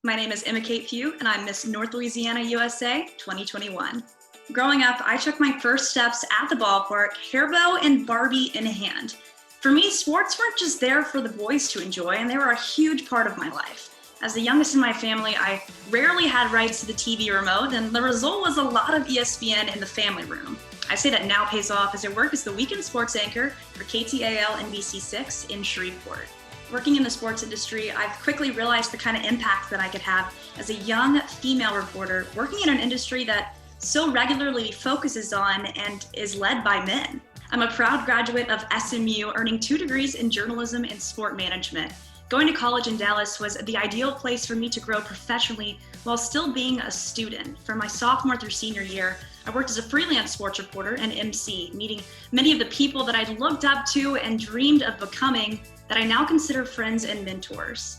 My name is EmmaKate and I'm Miss North Louisiana USA 2021. Growing up, I took my first steps at the ballpark, hair bow and Barbie in hand. For me, sports weren't just there for the boys to enjoy, and they were a huge part of my life. As the youngest in my family, I rarely had rights to the TV remote, and the result was a lot of ESPN in the family room. I say that now pays off as I work as the weekend sports anchor for KTAL NBC6 in Shreveport. Working in the sports industry, I've quickly realized the kind of impact that I could have as a young female reporter working in an industry that so regularly focuses on and is led by men. I'm a proud graduate of SMU, earning 2 degrees in journalism and sport management. Going to college in Dallas was the ideal place for me to grow professionally while still being a student. From my sophomore through senior year, I worked as a freelance sports reporter and MC, meeting many of the people that I'd looked up to and dreamed of becoming that I now consider friends and mentors.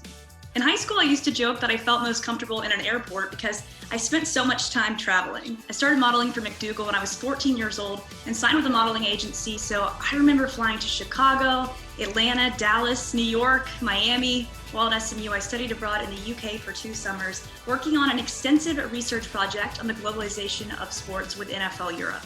In high school, I used to joke that I felt most comfortable in an airport because I spent so much time traveling. I started modeling for McDougal when I was 14 years old and signed with a modeling agency, so I remember flying to Chicago, Atlanta, Dallas, New York, Miami. While at SMU, I studied abroad in the UK for 2 summers, working on an extensive research project on the globalization of sports with NFL Europe.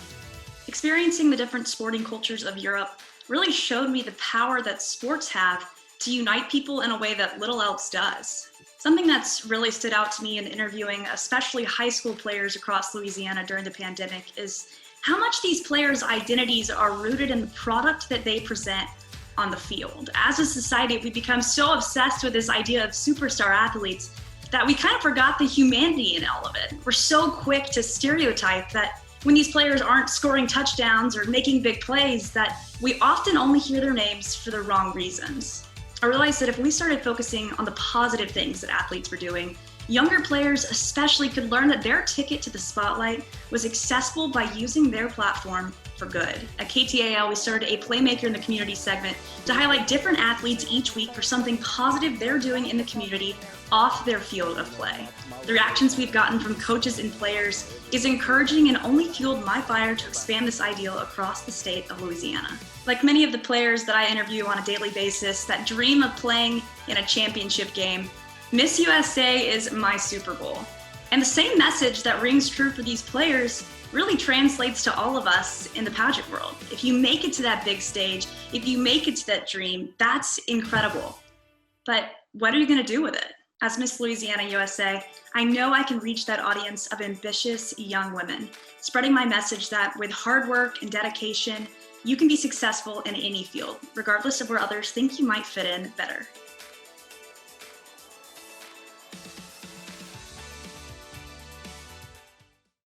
Experiencing the different sporting cultures of Europe really showed me the power that sports have to unite people in a way that little else does. Something that's really stood out to me in interviewing especially high school players across Louisiana during the pandemic is how much these players' identities are rooted in the product that they present on the field. As a society, we become so obsessed with this idea of superstar athletes that we kind of forgot the humanity in all of it. We're so quick to stereotype that when these players aren't scoring touchdowns or making big plays, that we often only hear their names for the wrong reasons. I realized that if we started focusing on the positive things that athletes were doing, younger players especially could learn that their ticket to the spotlight was accessible by using their platform for good. At KTAL, we started a Playmaker in the Community segment to highlight different athletes each week for something positive they're doing in the community off their field of play. The reactions we've gotten from coaches and players is encouraging and only fueled my fire to expand this ideal across the state of Louisiana. Like many of the players that I interview on a daily basis that dream of playing in a championship game, Miss USA is my Super Bowl. And the same message that rings true for these players really translates to all of us in the pageant world. If you make it to that big stage, if you make it to that dream, that's incredible. But what are you going to do with it? As Miss Louisiana USA, I know I can reach that audience of ambitious young women, spreading my message that with hard work and dedication, you can be successful in any field, regardless of where others think you might fit in better.